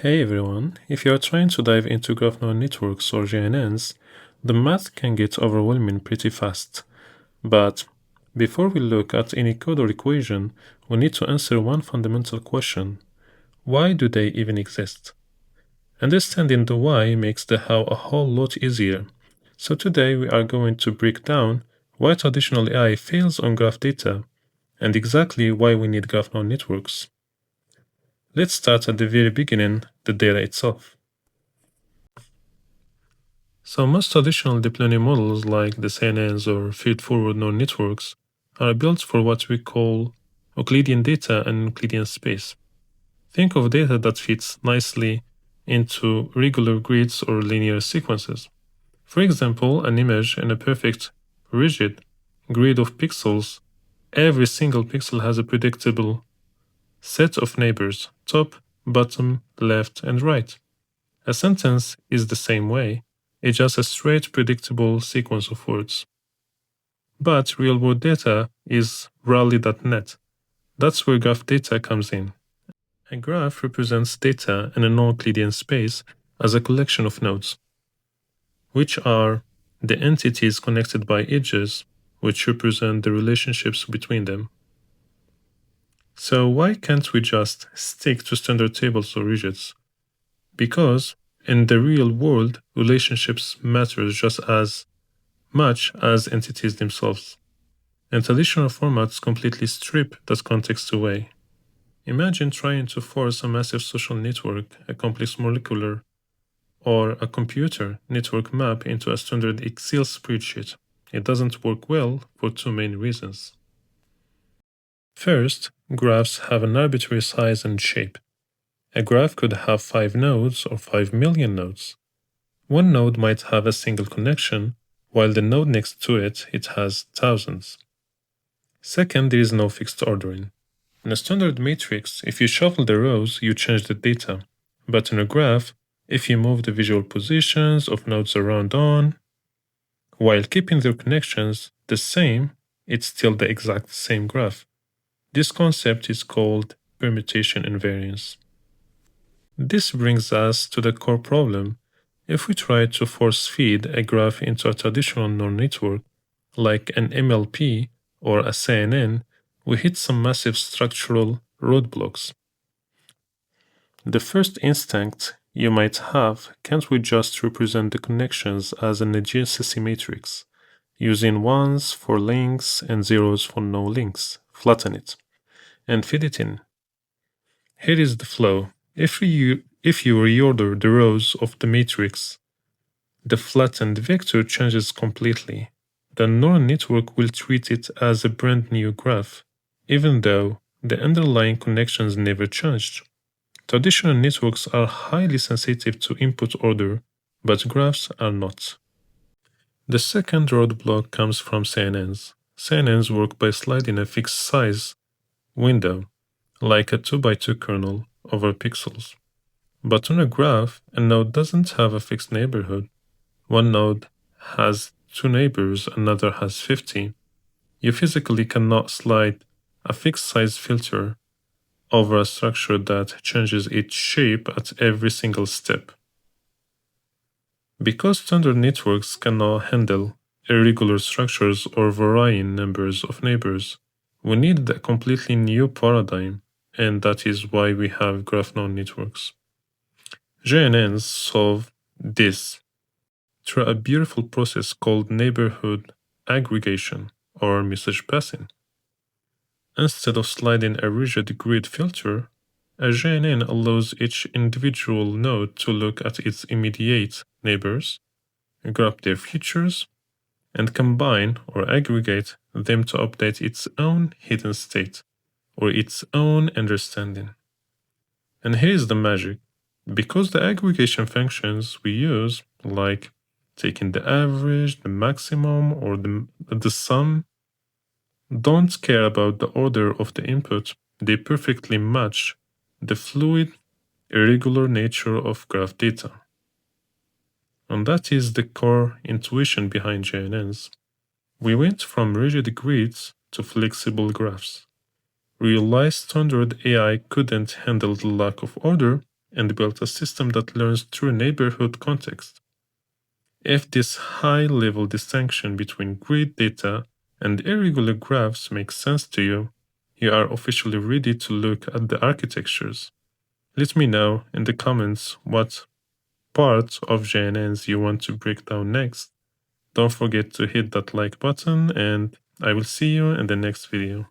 Hey everyone, if you are trying to dive into graph neural networks or GNNs, the math can get overwhelming pretty fast. But before we look at any code or equation, we need to answer one fundamental question. Why do they even exist? Understanding the why makes the how a whole lot easier. So today we are going to break down why traditional AI fails on graph data and exactly why we need graph neural networks. Let's start at the very beginning, the data itself. So most traditional deep learning models like the GNNs or feed-forward neural networks are built for what we call Euclidean data and Euclidean space. Think of data that fits nicely into regular grids or linear sequences. For example, an image in a perfect, rigid grid of pixels, every single pixel has a predictable set of neighbors, top, bottom, left, and right. A sentence is the same way. It's just a straight, predictable sequence of words. But real-world data is rarely.net. That's where graph data comes in. A graph represents data in a non-Euclidean space as a collection of nodes, which are the entities connected by edges, which represent the relationships between them. So why can't we just stick to standard tables or widgets? Because in the real world, relationships matter just as much as entities themselves. And traditional formats completely strip that context away. Imagine trying to force a massive social network, a complex molecular, or a computer network map into a standard Excel spreadsheet. It doesn't work well for two main reasons. First, graphs have an arbitrary size and shape. A graph could have 5 nodes or 5 million nodes. One node might have a single connection, while the node next to it has thousands. Second, there is no fixed ordering. In a standard matrix, if you shuffle the rows, you change the data. But in a graph, if you move the visual positions of nodes around while keeping their connections the same, it's still the exact same graph. This concept is called permutation invariance. This brings us to the core problem. If we try to force feed a graph into a traditional neural network, like an MLP or a CNN, we hit some massive structural roadblocks. The first instinct you might have, can't we just represent the connections as an adjacency matrix, using ones for links and zeros for no links, flatten it, and feed it in? Here is the flow. If you reorder the rows of the matrix, the flattened vector changes completely. The neural network will treat it as a brand new graph, even though the underlying connections never changed. Traditional networks are highly sensitive to input order, but graphs are not. The second roadblock comes from CNNs. CNNs work by sliding a fixed size window, like a 2x2 kernel, over pixels. But on a graph, a node doesn't have a fixed neighborhood. One node has 2 neighbors, another has 50. You physically cannot slide a fixed size filter over a structure that changes its shape at every single step. Because standard networks cannot handle irregular structures or varying numbers of neighbors, we need a completely new paradigm, and that is why we have graph neural networks. GNNs solve this through a beautiful process called neighborhood aggregation or message passing. Instead of sliding a rigid grid filter, a GNN allows each individual node to look at its immediate neighbors, grab their features, and combine or aggregate them to update its own hidden state or its own understanding. And here's the magic. Because the aggregation functions we use, like taking the average, the maximum, or the sum, don't care about the order of the input, they perfectly match the fluid, irregular nature of graph data. And that is the core intuition behind GNNs. We went from rigid grids to flexible graphs. We realized standard AI couldn't handle the lack of order, and built a system that learns through neighborhood context. If this high-level distinction between grid data and irregular graphs makes sense to you, you are officially ready to look at the architectures. Let me know in the comments what part of GNNs you want to break down next. Don't forget to hit that like button, and I will see you in the next video.